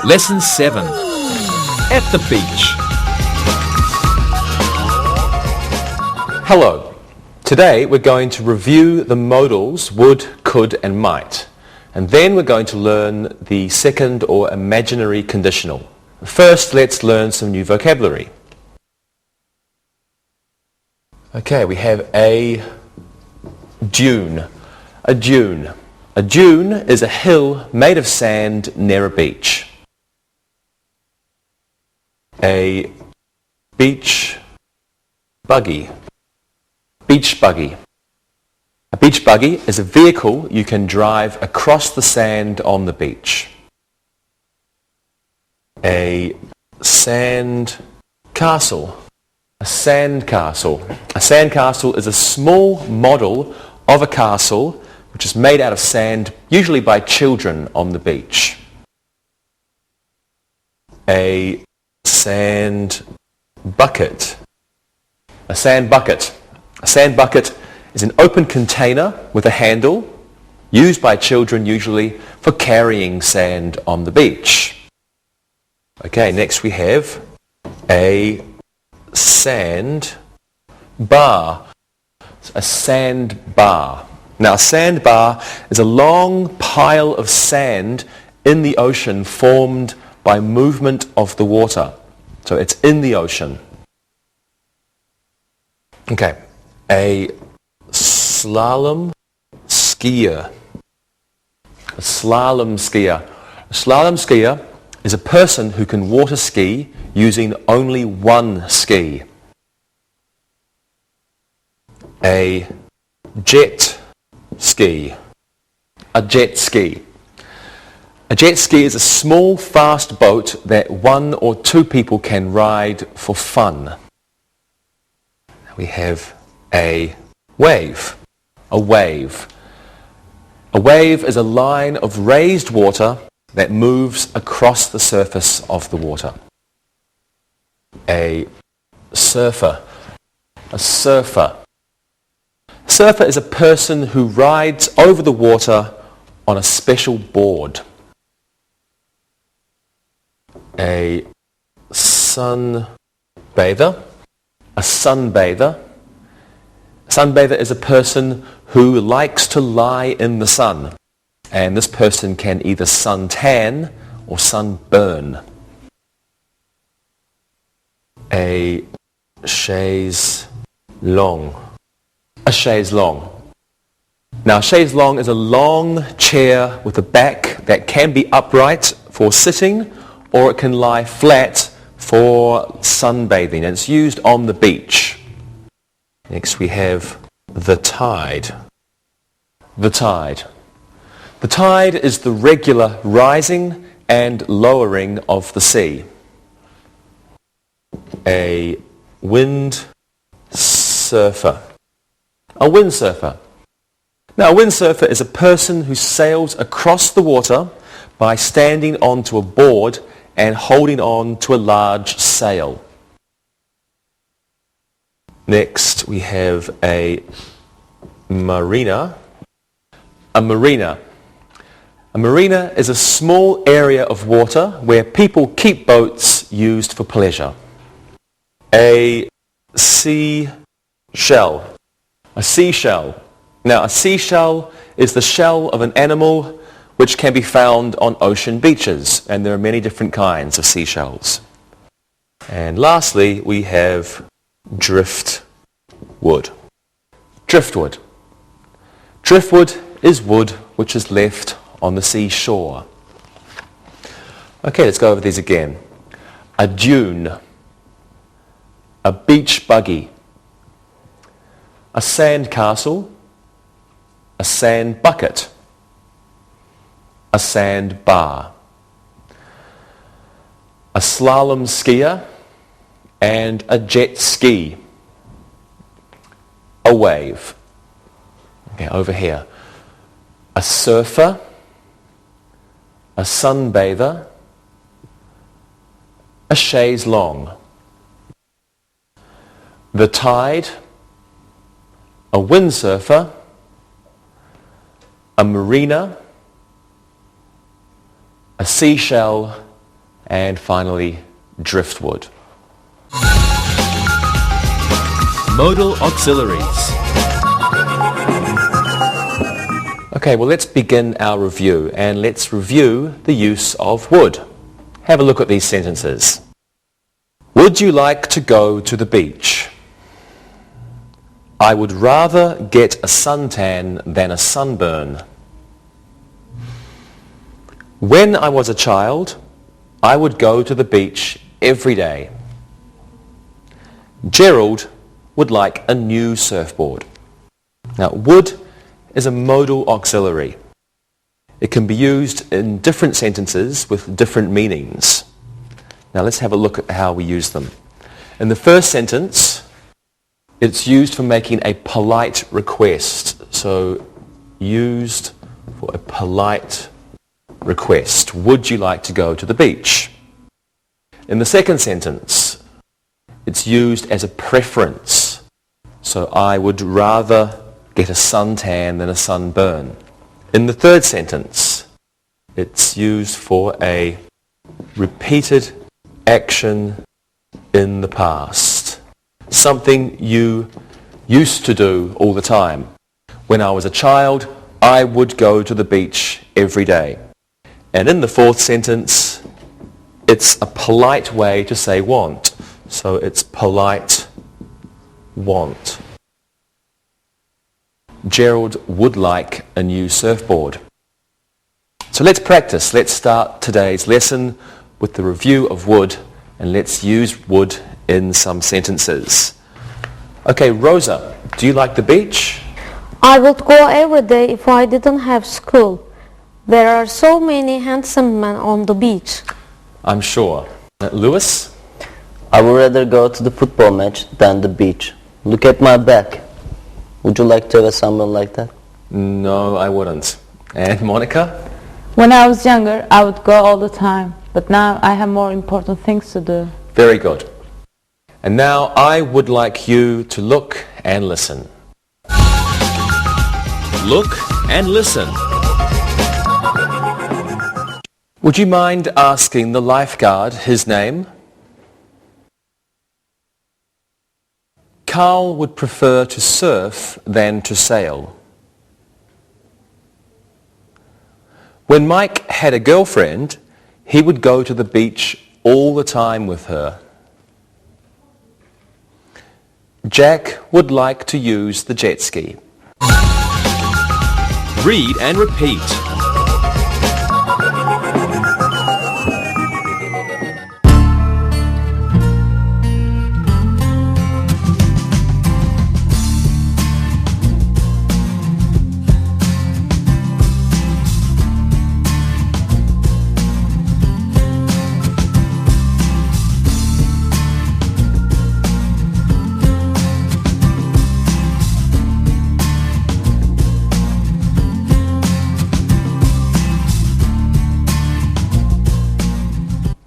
Lesson 7. At the beach. Hello. Today we're going to review the modals would, could and might. And then we're going to learn the second or imaginary conditional. First, let's learn some new vocabulary. Okay, we have a dune. A dune. A dune is a hill made of sand near a beach. A beach buggy. Beach buggy. A beach buggy is a vehicle you can drive across the sand on the beach. A sand castle. A sand castle. A sand castle is a small model of a castle which is made out of sand, usually by children on the beach. A sand bucket. A sand bucket. A sand bucket is an open container with a handle used by children usually for carrying sand on the beach. Okay, next we have a sand bar. A sand bar. Now, a sandbar is a long pile of sand in the ocean formed by movement of the water. So it's in the ocean. Okay, a slalom skier. A slalom skier. A slalom skier is a person who can water ski using only one ski. A jet ski. A jet ski. A jet ski is a small, fast boat that one or two people can ride for fun. We have a wave. A wave. A wave is a line of raised water that moves across the surface of the water. A surfer. A surfer. Surfer is a person who rides over the water on a special board. A sunbather. A sunbather. A sunbather is a person who likes to lie in the sun. And this person can either suntan or sunburn. A chaise longue. A chaise longue. Now, a chaise longue is a long chair with a back that can be upright for sitting or it can lie flat for sunbathing. And it's used on the beach. Next we have the tide. The tide. The tide is the regular rising and lowering of the sea. A windsurfer. A windsurfer. Now, a windsurfer is a person who sails across the water by standing onto a board and holding on to a large sail. Next, we have a marina. A marina. A marina is a small area of water where people keep boats used for pleasure. A seashell. A seashell. Now, a seashell is the shell of an animal which can be found on ocean beaches, and there are many different kinds of seashells. And lastly, we have driftwood. Driftwood. Driftwood is wood which is left on the seashore. Okay, let's go over these again. A dune. A beach buggy. A sand castle. A sand bucket. A sand bar. A slalom skier and a jet ski. A wave. Okay, over here. A surfer. A sunbather. A chaise longue. The tide. A windsurfer. A marina. A seashell and finally driftwood. Modal auxiliaries. Okay, well let's begin our review and let's review the use of would. Have a look at these sentences. Would you like to go to the beach? I would rather get a suntan than a sunburn. When I was a child, I would go to the beach every day. Gerald would like a new surfboard. Now, would is a modal auxiliary. It can be used in different sentences with different meanings. Now, let's have a look at how we use them. In the first sentence, it's used for making a polite request. So, used for a polite request. Would you like to go to the beach? In the second sentence, it's used as a preference. So I would rather get a suntan than a sunburn. In the third sentence, it's used for a repeated action in the past. Something you used to do all the time. When I was a child, I would go to the beach every day. And in the fourth sentence, it's a polite way to say want. So it's polite want. Gerald would like a new surfboard. So let's practice. Let's start today's lesson with the review of would, and let's use would in some sentences. Okay, Rosa, do you like the beach? I would go every day if I didn't have school. There are so many handsome men on the beach. I'm sure. Lewis? I would rather go to the football match than the beach. Look at my back. Would you like to have a sunburn like that? No, I wouldn't. And Monica? When I was younger, I would go all the time, but now I have more important things to do. Very good. And now I would like you to look and listen. Look and listen. Would you mind asking the lifeguard his name? Carl would prefer to surf than to sail. When Mike had a girlfriend, he would go to the beach all the time with her. Jack would like to use the jet ski. Read and repeat.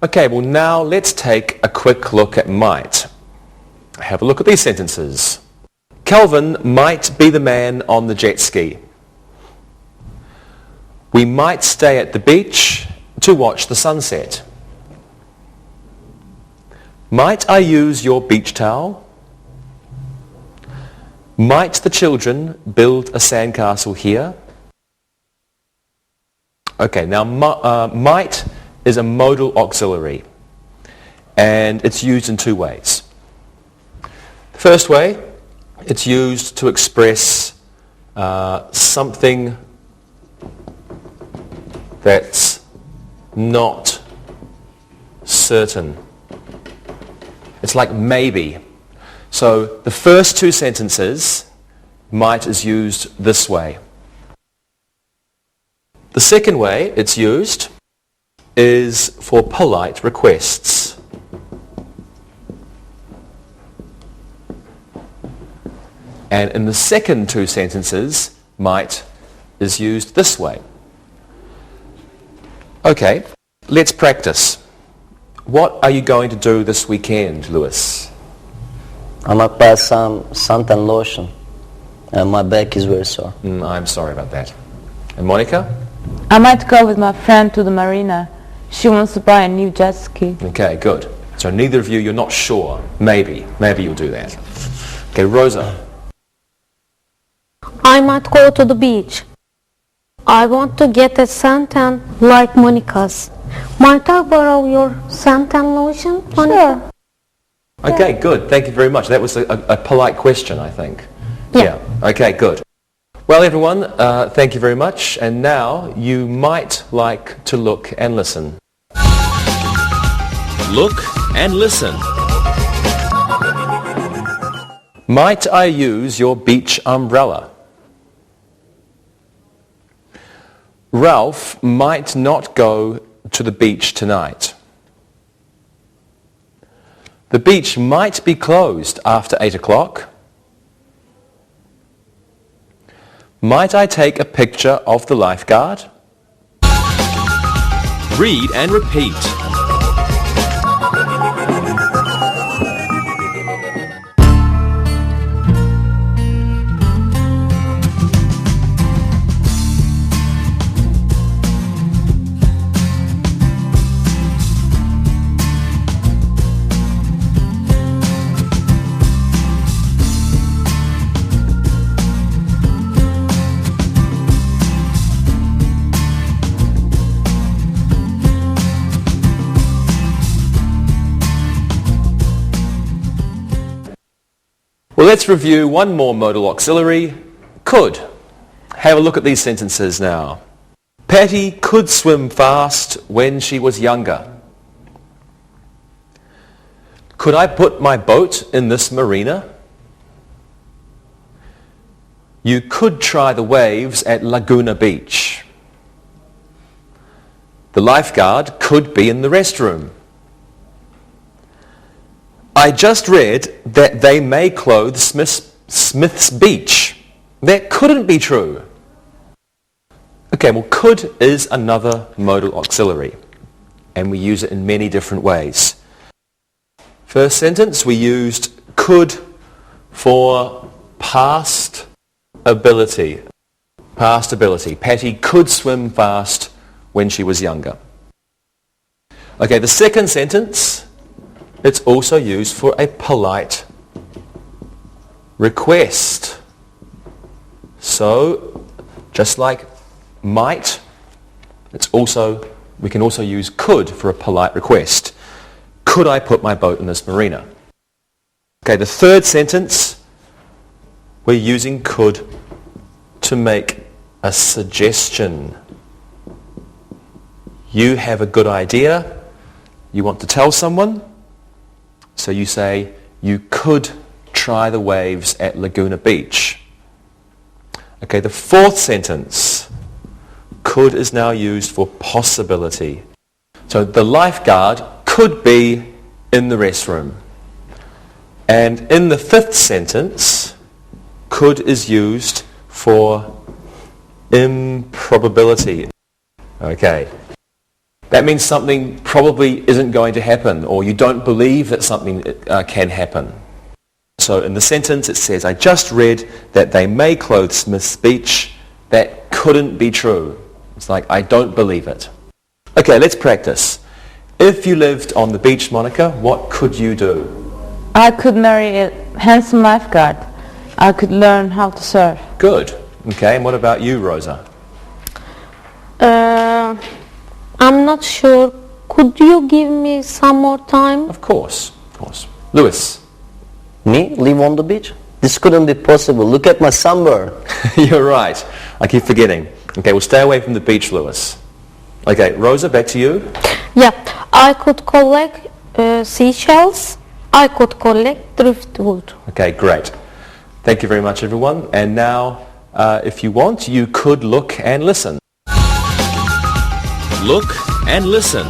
Okay, well now let's take a quick look at might. Have a look at these sentences. Calvin might be the man on the jet ski. We might stay at the beach to watch the sunset. Might I use your beach towel? Might the children build a sandcastle here? Okay, now might is a modal auxiliary, and it's used in two ways. The first way, it's used to express something that's not certain. It's like maybe. So the first two sentences, might is used this way. The second way it's used is for polite requests. And in the second two sentences, might is used this way. Okay, let's practice. What are you going to do this weekend, Lewis? I might buy some suntan lotion, and my back is very sore. I'm sorry about that. And Monica? I might go with my friend to the marina. She wants to buy a new jet ski. Okay, good. So neither of you, you're not sure. Maybe you'll do that. Okay, Rosa. I might go to the beach. I want to get a suntan like Monica's. Might I borrow your suntan lotion, Monica? Sure. Okay, good. Thank you very much. That was a polite question, I think. Yeah. Okay, good. Well, everyone, thank you very much. And now you might like to look and listen. Look and listen. Might I use your beach umbrella? Ralph might not go to the beach tonight. The beach might be closed after 8 o'clock. Might I take a picture of the lifeguard? Read and repeat. Well, let's review one more modal auxiliary, could. Have a look at these sentences now. Patty could swim fast when she was younger. Could I put my boat in this marina? You could try the waves at Laguna Beach. The lifeguard could be in the restroom. I just read that they may close Smith's Beach. That couldn't be true. Okay, well, could is another modal auxiliary, and we use it in many different ways. First sentence, we used could for past ability. Past ability. Patty could swim fast when she was younger. Okay, the second sentence, it's also used for a polite request. So, just like might, we can also use could for a polite request. Could I put my boat in this marina? Okay, the third sentence, we're using could to make a suggestion. You have a good idea, you want to tell someone, so you say, you could try the waves at Laguna Beach. Okay, the fourth sentence, could is now used for possibility. So the lifeguard could be in the restroom. And in the fifth sentence, could is used for improbability. Okay. That means something probably isn't going to happen, or you don't believe that something can happen. So in the sentence it says, I just read that they may close Smith's Beach. That couldn't be true. It's like, I don't believe it. Okay, let's practice. If you lived on the beach, Monica, what could you do? I could marry a handsome lifeguard. I could learn how to surf. Good. Okay, and what about you, Rosa? I'm not sure. Could you give me some more time? Of course, of course. Lewis? Me? Live on the beach? This couldn't be possible. Look at my sunburn. You're right. I keep forgetting. Okay, we'll stay away from the beach, Lewis. Okay, Rosa, back to you. Yeah, I could collect seashells. I could collect driftwood. Okay, great. Thank you very much, everyone. And now, if you want, you could look and listen. Look and listen.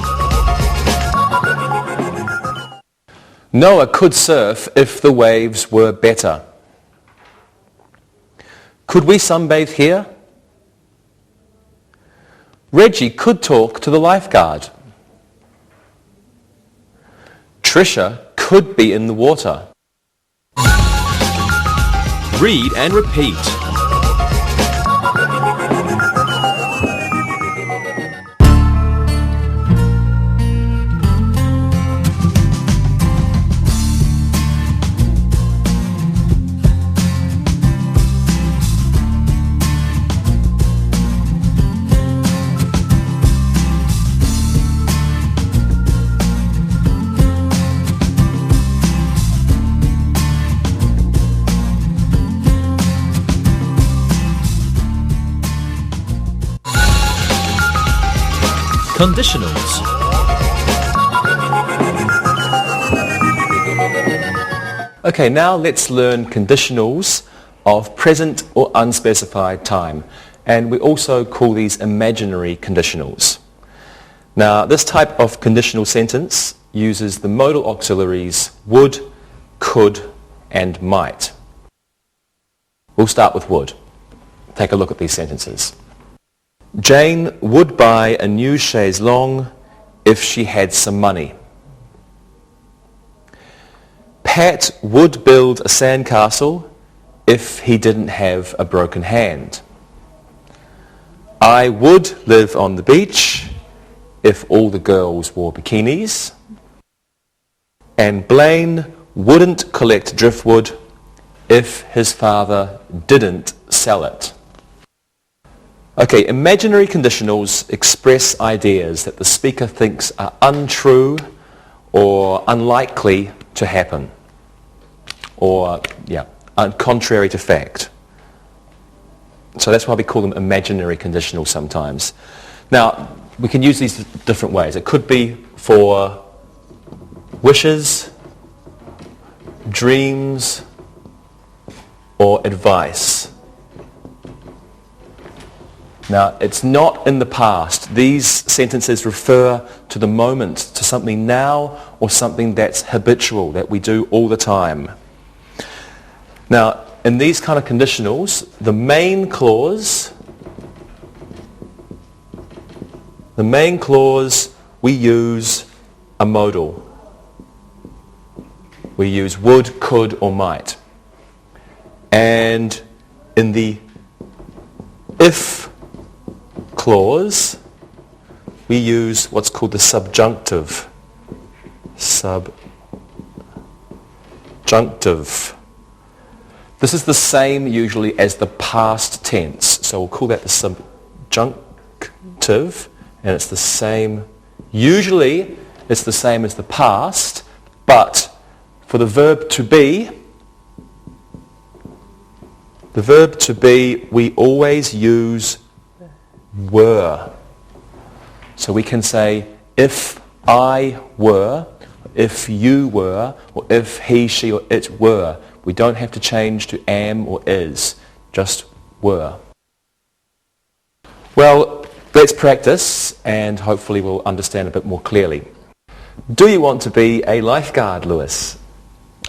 Noah could surf if the waves were better. Could we sunbathe here? Reggie could talk to the lifeguard. Trisha could be in the water. Read and repeat. Conditionals. Okay, now let's learn conditionals of present or unspecified time. And we also call these imaginary conditionals. Now, this type of conditional sentence uses the modal auxiliaries would, could, and might. We'll start with would. Take a look at these sentences. Jane would buy a new chaise longue if she had some money. Pat would build a sandcastle if he didn't have a broken hand. I would live on the beach if all the girls wore bikinis. And Blaine wouldn't collect driftwood if his father didn't sell it. Okay, imaginary conditionals express ideas that the speaker thinks are untrue or unlikely to happen, or contrary to fact. So that's why we call them imaginary conditionals sometimes. Now, we can use these different ways. It could be for wishes, dreams, or advice. Now, it's not in the past. These sentences refer to the moment, to something now or something that's habitual, that we do all the time. Now, in these kind of conditionals, the main clause, we use a modal. We use would, could, or might. And in the if clause, we use what's called the subjunctive. Subjunctive. This is the same usually as the past tense. So we'll call that the subjunctive, and it's the same. Usually it's the same as the past, but for the verb to be, we always use were. So we can say, if I were, if you were, or if he, she, or it were. We don't have to change to am or is, just were. Well, let's practice and hopefully we'll understand a bit more clearly. Do you want to be a lifeguard, Lewis?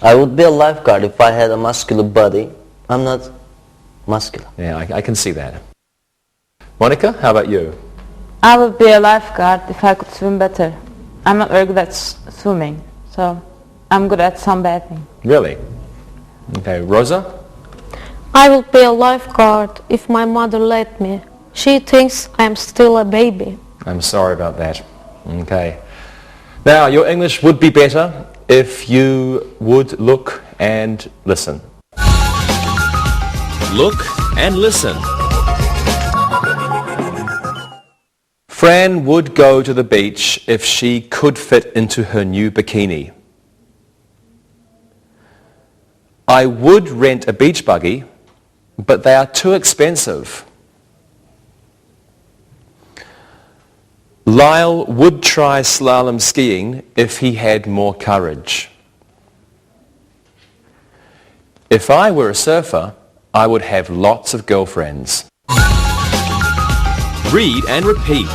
I would be a lifeguard if I had a muscular body. I'm not muscular. Yeah, I can see that. Monica, how about you? I would be a lifeguard if I could swim better. I'm not very good at swimming, so I'm good at sunbathing. Really? Okay, Rosa? I will be a lifeguard if my mother let me. She thinks I'm still a baby. I'm sorry about that. Okay. Now, your English would be better if you would look and listen. Look and listen. Fran would go to the beach if she could fit into her new bikini. I would rent a beach buggy, but they are too expensive. Lyle would try slalom skiing if he had more courage. If I were a surfer, I would have lots of girlfriends. Read and repeat.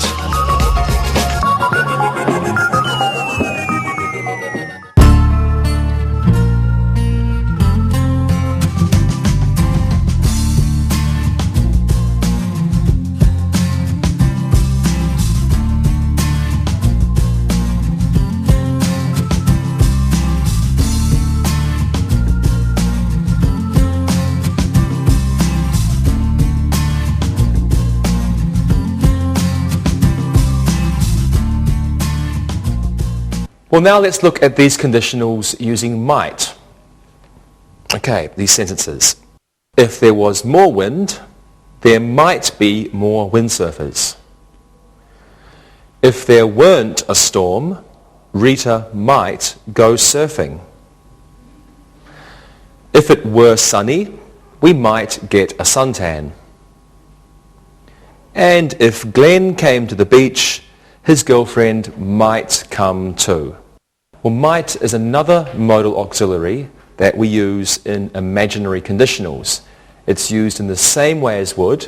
Well, now let's look at these conditionals using might. Okay, these sentences. If there was more wind, there might be more windsurfers. If there weren't a storm, Rita might go surfing. If it were sunny, we might get a suntan. And if Glenn came to the beach, his girlfriend might come too. Well, might is another modal auxiliary that we use in imaginary conditionals. It's used in the same way as would,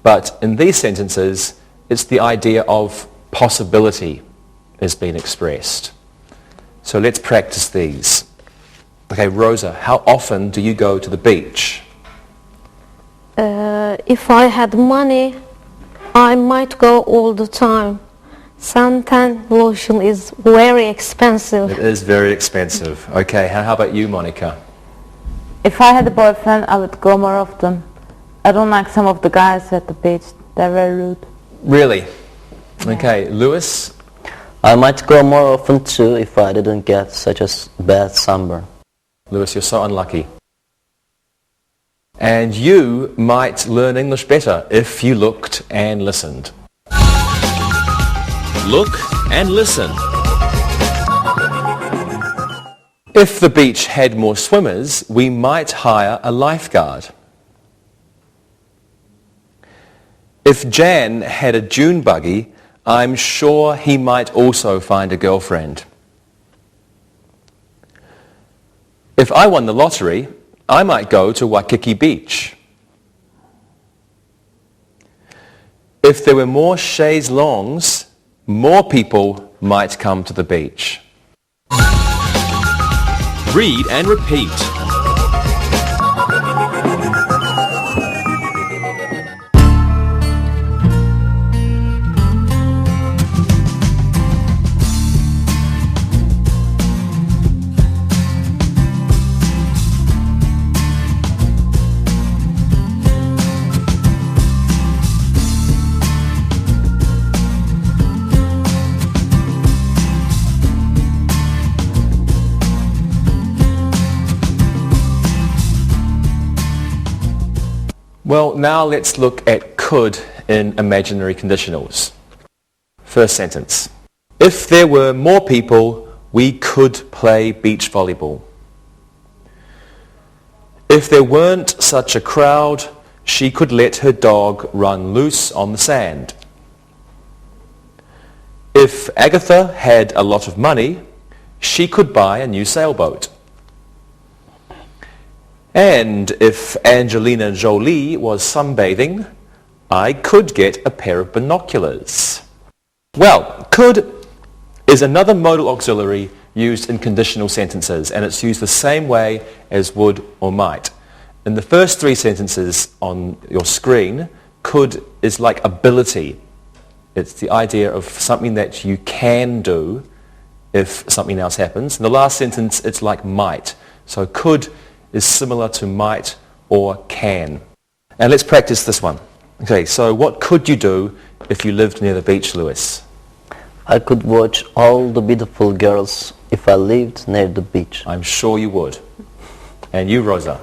but in these sentences, it's the idea of possibility is being expressed. So let's practice these. Okay, Rosa, how often do you go to the beach? If I had money, I might go all the time. Suntan lotion is very expensive. It is very expensive. Okay, how about you, Monica? If I had a boyfriend, I would go more often. I don't like some of the guys at the beach. They're very rude. Really? Okay, Lewis? I might go more often too if I didn't get such a bad sunburn. Lewis, you're so unlucky. And you might learn English better if you looked and listened. Look and listen. If the beach had more swimmers, we might hire a lifeguard. If Jan had a dune buggy, I'm sure he might also find a girlfriend. If I won the lottery, I might go to Waikiki Beach. If there were more chaise longues, more people might come to the beach. Read and repeat. Well, now let's look at could in imaginary conditionals. First sentence. If there were more people, we could play beach volleyball. If there weren't such a crowd, she could let her dog run loose on the sand. If Agatha had a lot of money, she could buy a new sailboat. And if Angelina Jolie was sunbathing, I could get a pair of binoculars. Well, could is another modal auxiliary used in conditional sentences, and it's used the same way as would or might. In the first three sentences on your screen, could is like ability. It's the idea of something that you can do if something else happens. In the last sentence, it's like might. So could is similar to might or can. And let's practice this one. Okay, so what could you do if you lived near the beach, Lewis? I could watch all the beautiful girls if I lived near the beach. I'm sure you would. And you, Rosa?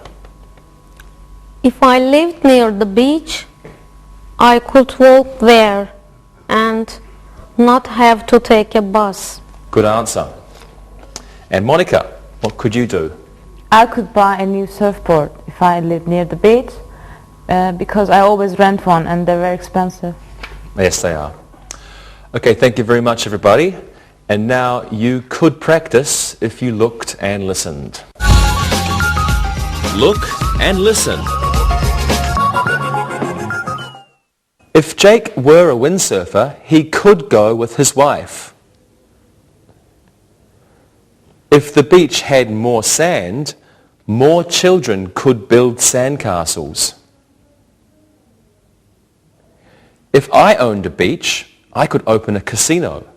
If I lived near the beach, I could walk there and not have to take a bus. Good answer. And Monica, what could you do? I could buy a new surfboard if I live near the beach because I always rent one and they're very expensive. Yes, they are. Okay, thank you very much, everybody. And now you could practice if you looked and listened. Look and listen. If Jake were a windsurfer, he could go with his wife. If the beach had more sand, more children could build sandcastles. If I owned a beach, I could open a casino.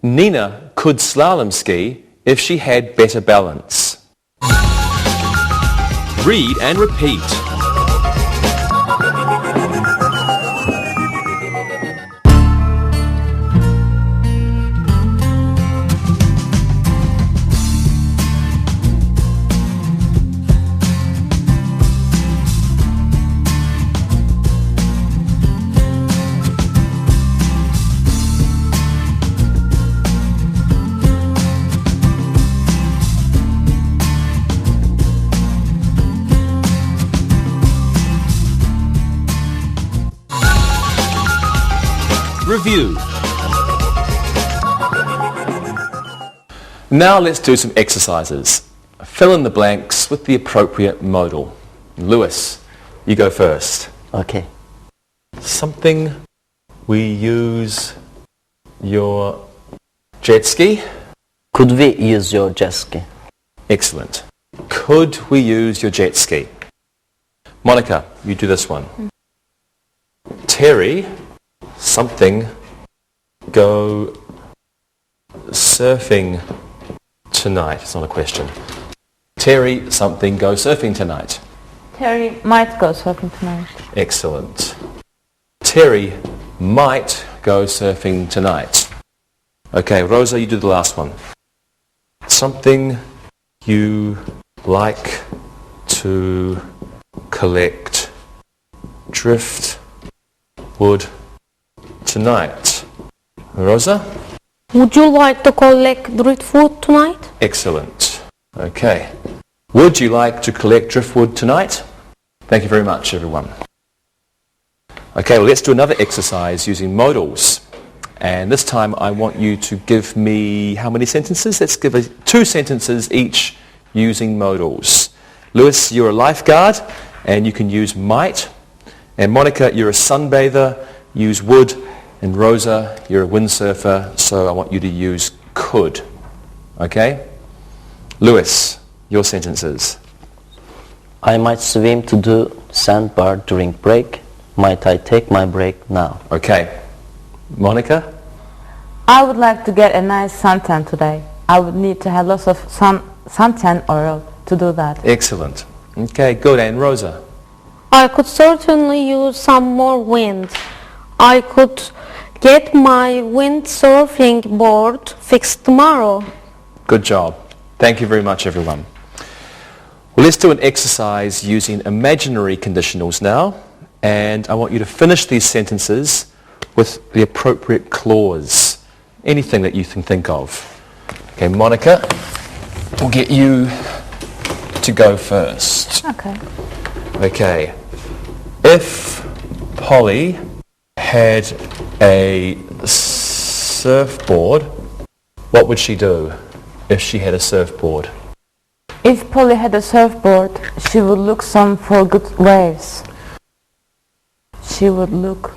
Nina could slalom ski if she had better balance. Read and repeat. review. Now let's do some exercises. Fill in the blanks with the appropriate modal. Lewis, you go first. Okay. Something we use your jet ski. Could we use your jet ski? Excellent. Could we use your jet ski? Monica, you do this one. Terry, something, go surfing tonight. It's not a question. Terry, something, go surfing tonight. Terry might go surfing tonight. Excellent. Terry might go surfing tonight. Okay, Rosa, you do the last one. Something you like to collect driftwood tonight. Rosa? Would you like to collect driftwood tonight? Excellent. Okay. Would you like to collect driftwood tonight? Thank you very much, everyone. Okay, well, let's do another exercise using modals. And this time I want you to give me how many sentences? Let's give 2 sentences each using modals. Lewis, you're a lifeguard and you can use might. And Monica, you're a sunbather, use would. And Rosa, you're a windsurfer, so I want you to use could. Okay? Lewis, your sentences. I might swim to the sandbar during break. Might I take my break now? Okay. Monica? I would like to get a nice suntan today. I would need to have lots of suntan oil to do that. Excellent. Okay, good. And Rosa? I could certainly use some more wind. I could get my windsurfing board fixed tomorrow. Good job. Thank you very much, everyone. Well, let's do an exercise using imaginary conditionals now. And I want you to finish these sentences with the appropriate clause. Anything that you can think of. Okay, Monica, we'll get you to go first. Okay. Okay. If Polly had a surfboard, what would she do if she had a surfboard? If Polly had a surfboard, she would look for good waves. She would look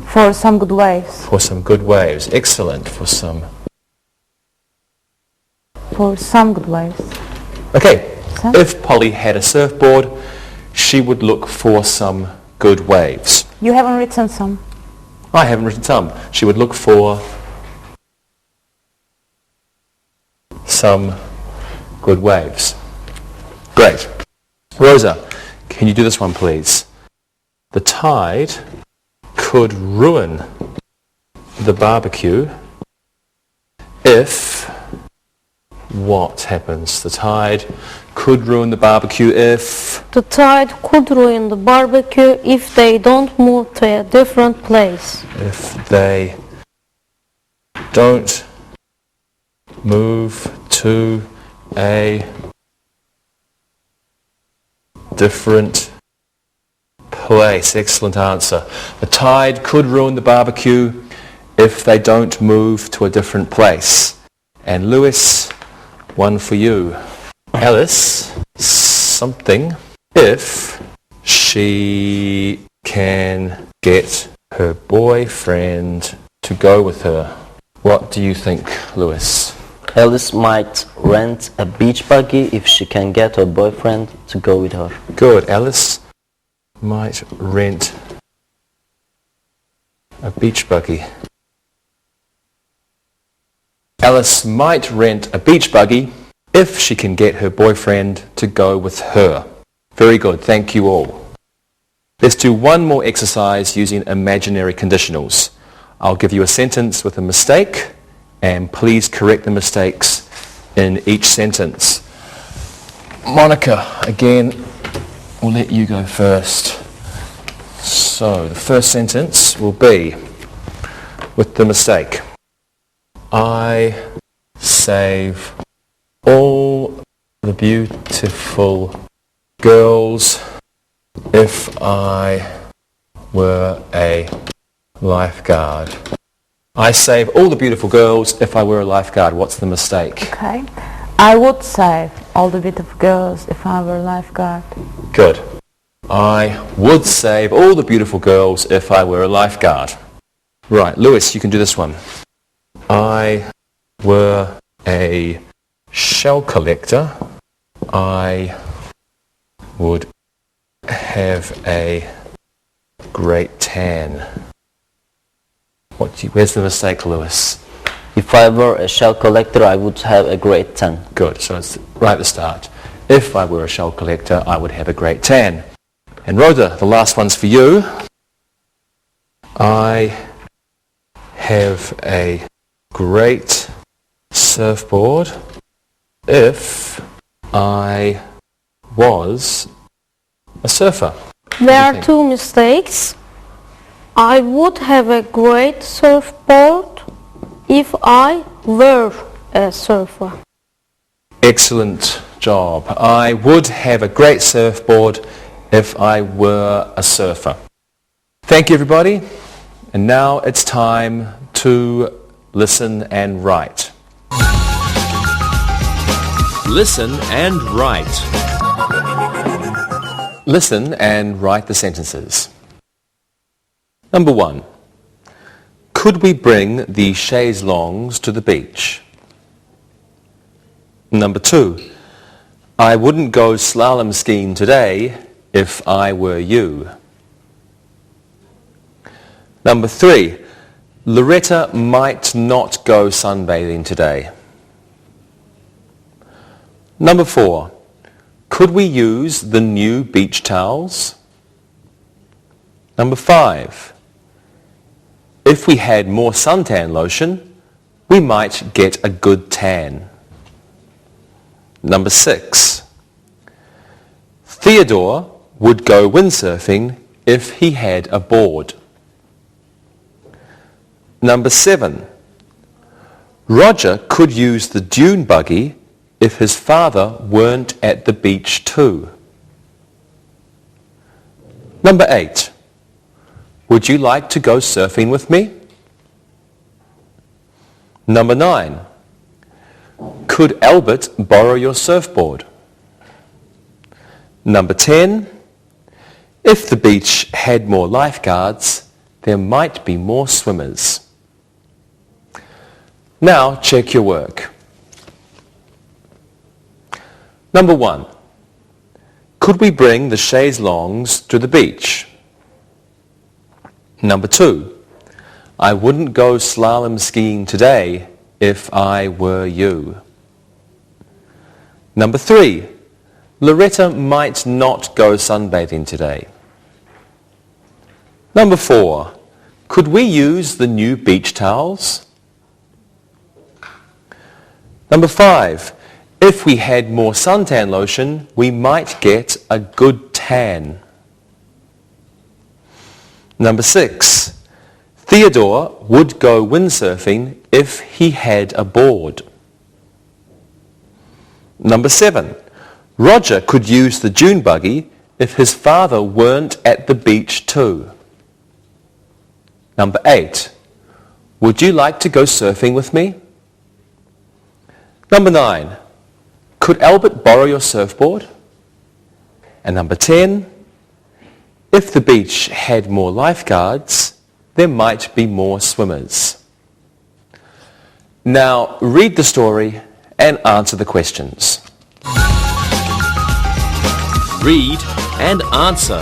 for some good waves. For some good waves. Excellent. For some good waves. Okay. If Polly had a surfboard, she would look for some good waves. You haven't written some. I haven't written some. She would look for some good waves. Great. Rosa, can you do this one, please? The tide could ruin the barbecue if what happens? The tide could ruin the barbecue if... The tide could ruin the barbecue if they don't move to a different place. If they don't move to a different place. Excellent answer. The tide could ruin the barbecue if they don't move to a different place. And Lewis, one for you. Alice, something if she can get her boyfriend to go with her. What do you think, Lewis? Alice might rent a beach buggy if she can get her boyfriend to go with her. Good. Alice might rent a beach buggy. Alice might rent a beach buggy if she can get her boyfriend to go with her. Very good. Thank you all. Let's do one more exercise using imaginary conditionals. I'll give you a sentence with a mistake, and please correct the mistakes in each sentence. Monica, again, we'll let you go first. So the first sentence will be with the mistake. I save all the beautiful girls If I were a lifeguard. I save all the beautiful girls if I were a lifeguard. What's the mistake? Okay. I would save all the beautiful girls if I were a lifeguard. Good. I would save all the beautiful girls if I were a lifeguard. Right, Lewis, you can do this one. I were a shell collector. I would have a great tan. Where's the mistake, Lewis? If I were a shell collector, I would have a great tan. Good, so it's right at the start. If I were a shell collector, I would have a great tan. And Rhoda, the last one's for you. I have a great surfboard if I was a surfer. There are two mistakes. I would have a great surfboard if I were a surfer. Excellent job. I would have a great surfboard if I were a surfer. Thank you, everybody. And now it's time to listen and write. Listen and write. Listen and write the sentences. Number 1. Could we bring the chaise longues to the beach? Number 2. I wouldn't go slalom skiing today if I were you. Number 3. Loretta might not go sunbathing today. Number 4. Could we use the new beach towels? Number 5. If we had more suntan lotion, we might get a good tan. Number 6. Theodore would go windsurfing if he had a board. Number 7. Roger could use the dune buggy if his father weren't at the beach too. Number 8. Would you like to go surfing with me? Number 9. Could Albert borrow your surfboard? Number 10. If the beach had more lifeguards, there might be more swimmers. Now check your work. Number 1. Could we bring the chaise longues to the beach? Number 2. I wouldn't go slalom skiing today if I were you. Number 3. Loretta might not go sunbathing today. Number 4. Could we use the new beach towels? Number 5. If we had more suntan lotion, we might get a good tan. Number 6. Theodore would go windsurfing if he had a board. Number 7. Roger could use the dune buggy if his father weren't at the beach too. Number 8. Would you like to go surfing with me? Number 9. Could Albert borrow your surfboard? And number 10. If the beach had more lifeguards, there might be more swimmers. Now read the story and answer the questions. Read and answer.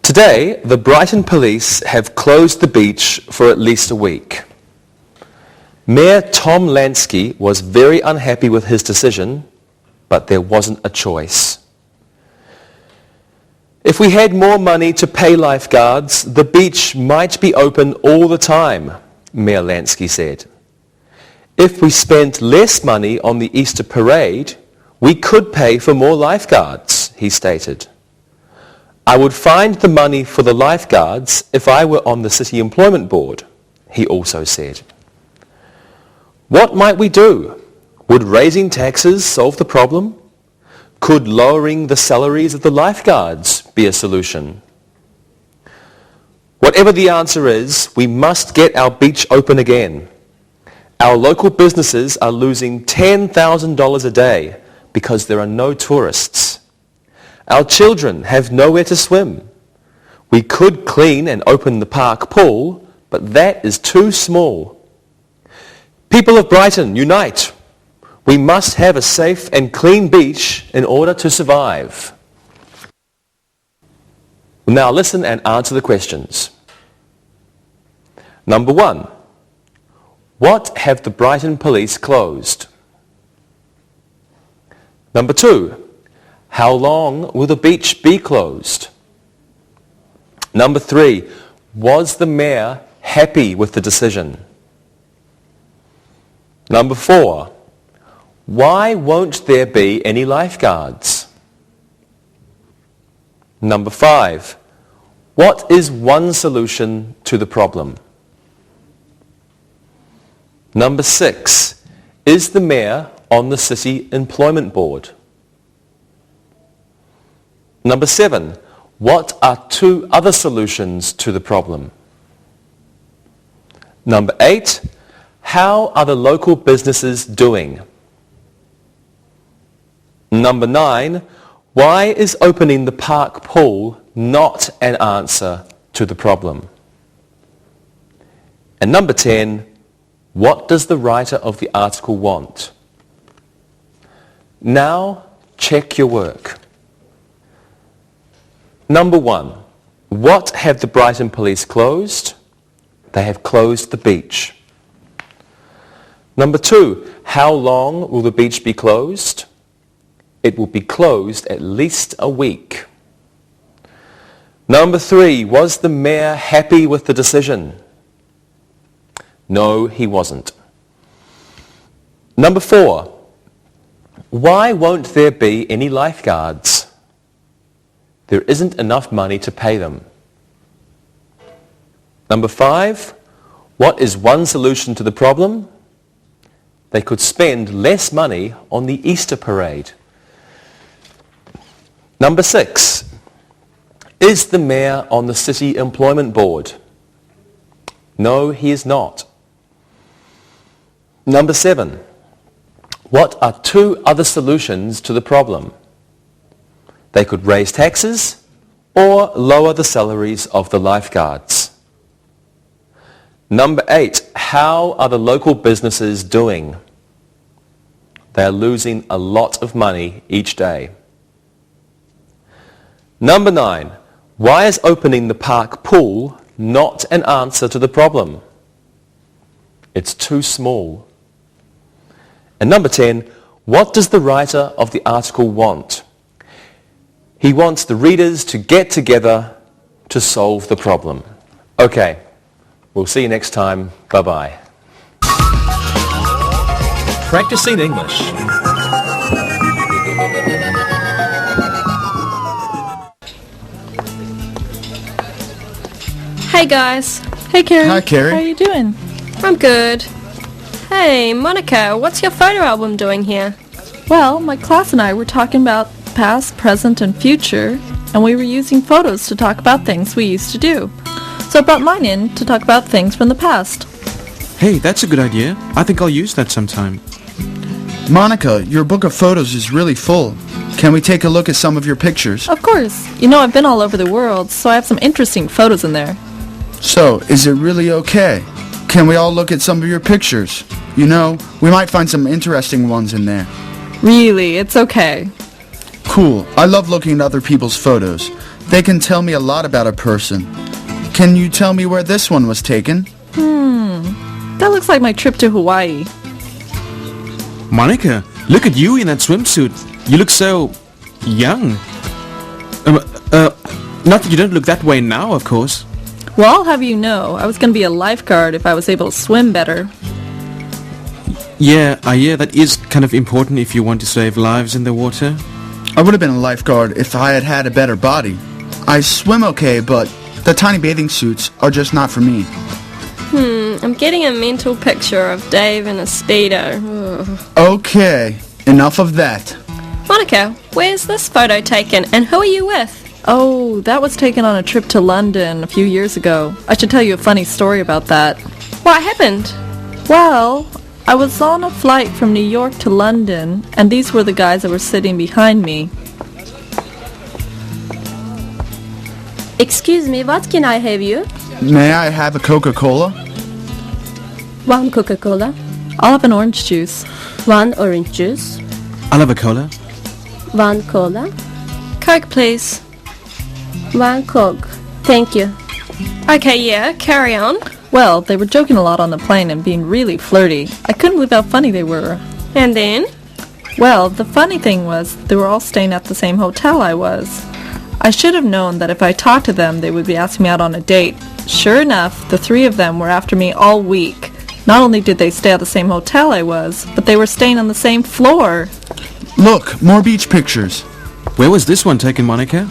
Today, the Brighton police have closed the beach for at least a week. Mayor Tom Lansky was very unhappy with his decision, but there wasn't a choice. If we had more money to pay lifeguards, the beach might be open all the time, Mayor Lansky said. If we spent less money on the Easter parade, we could pay for more lifeguards, he stated. I would find the money for the lifeguards if I were on the City Employment Board, he also said. What might we do? Would raising taxes solve the problem? Could lowering the salaries of the lifeguards be a solution? Whatever the answer is, we must get our beach open again. Our local businesses are losing $10,000 a day because there are no tourists. Our children have nowhere to swim. We could clean and open the park pool, but that is too small. People of Brighton, unite! We must have a safe and clean beach in order to survive. Now listen and answer the questions. Number 1. What have the Brighton police closed? Number 2. How long will the beach be closed? Number 3. Was the mayor happy with the decision? Number 4. Why won't there be any lifeguards? Number 5. What is one solution to the problem? Number 6. Is the mayor on the City Employment Board? Number 7. What are 2 other solutions to the problem? Number 8. How are the local businesses doing? Number 9. Why is opening the park pool not an answer to the problem? And number 10. What does the writer of the article want? Now check your work. Number 1. What have the Brighton police closed? They have closed the beach. Number 2. How long will the beach be closed? It will be closed at least a week. Number 3. Was the mayor happy with the decision? No, he wasn't. Number 4. Why won't there be any lifeguards? There isn't enough money to pay them. Number 5. What is one solution to the problem? They could spend less money on the Easter parade. Number 6. Is the mayor on the City Employment Board? No, he is not. Number 7. What are 2 other solutions to the problem? They could raise taxes or lower the salaries of the lifeguards. Number 8. How are the local businesses doing? They are losing a lot of money each day. Number 9. Why is opening the park pool not an answer to the problem? It's too small. And number 10. What does the writer of the article want? He wants the readers to get together to solve the problem. Okay, we'll see you next time. Bye-bye. Practicing English. Hey guys. Hey Carrie. Hi, Carrie. How are you doing? I'm good. Hey, Monica, what's your photo album doing here? Well, my class and I were talking about past, present, and future, and we were using photos to talk about things we used to do. So I brought mine in to talk about things from the past. Hey, that's a good idea. I think I'll use that sometime. Monica, your book of photos is really full. Can we take a look at some of your pictures? Of course. You know I've been all over the world, so I have some interesting photos in there. So, is it really okay? Can we all look at some of your pictures? You know, we might find some interesting ones in there. Really, it's okay. Cool. I love looking at other people's photos. They can tell me a lot about a person. Can you tell me where this one was taken? That looks like my trip to Hawaii. Monica, look at you in that swimsuit. You look so young. Not that you don't look that way now, of course. Well, I'll have you know, I was going to be a lifeguard if I was able to swim better. Yeah, that is kind of important if you want to save lives in the water. I would have been a lifeguard if I had had a better body. I swim okay, but the tiny bathing suits are just not for me. I'm getting a mental picture of Dave in a Speedo. Ugh. Okay, enough of that. Monica, where's this photo taken and who are you with? Oh, that was taken on a trip to London a few years ago. I should tell you a funny story about that. What happened? Well, I was on a flight from New York to London, and these were the guys that were sitting behind me. Excuse me, what can I have you? May I have a Coca-Cola? One Coca-Cola, I'll have an orange juice. one orange juice, I'll have a cola. one cola. Coke, please. One Coke. Thank you. Okay, yeah, carry on. Well, they were joking a lot on the plane and being really flirty. I couldn't believe how funny they were. And then? Well, the funny thing was, they were all staying at the same hotel I was. I should have known that if I talked to them, they would be asking me out on a date. Sure enough, the three of them were after me all week. Not only did they stay at the same hotel I was, but they were staying on the same floor. Look, more beach pictures. Where was this one taken, Monica?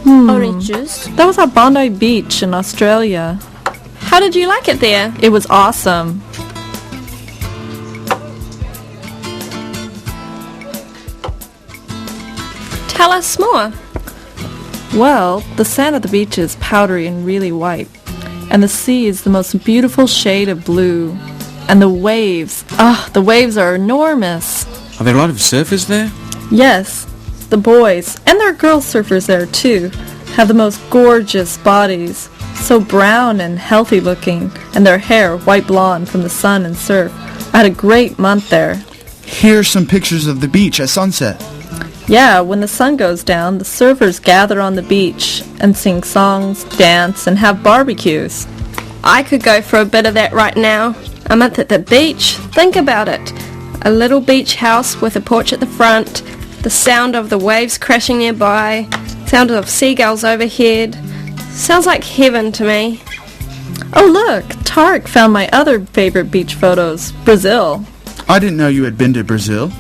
Orange juice. That was at Bondi Beach in Australia. How did you like it there? It was awesome. Tell us more. Well, the sand at the beach is powdery and really white. And the sea is the most beautiful shade of blue. And the waves are enormous. Are there a lot of surfers there? Yes, the boys, and there are girl surfers there too, have the most gorgeous bodies. So brown and healthy looking, and their hair white blonde from the sun and surf. I had a great month there. Here's some pictures of the beach at sunset. Yeah, when the sun goes down, the surfers gather on the beach and sing songs, dance, and have barbecues. I could go for a bit of that right now. A month at the beach. Think about it. A little beach house with a porch at the front, the sound of the waves crashing nearby, sound of seagulls overhead. Sounds like heaven to me. Oh look, Tarek found my other favorite beach photos, Brazil. I didn't know you had been to Brazil.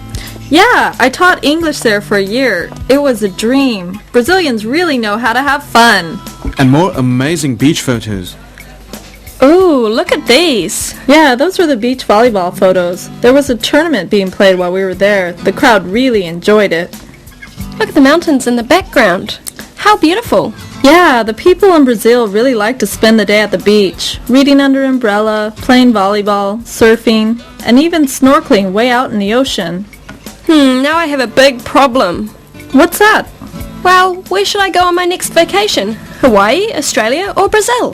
Yeah, I taught English there for a year. It was a dream. Brazilians really know how to have fun. And more amazing beach photos. Ooh, look at these. Yeah, those were the beach volleyball photos. There was a tournament being played while we were there. The crowd really enjoyed it. Look at the mountains in the background. How beautiful. Yeah, the people in Brazil really like to spend the day at the beach, reading under umbrella, playing volleyball, surfing, and even snorkeling way out in the ocean. Now I have a big problem. What's that? Well, where should I go on my next vacation? Hawaii, Australia, or Brazil?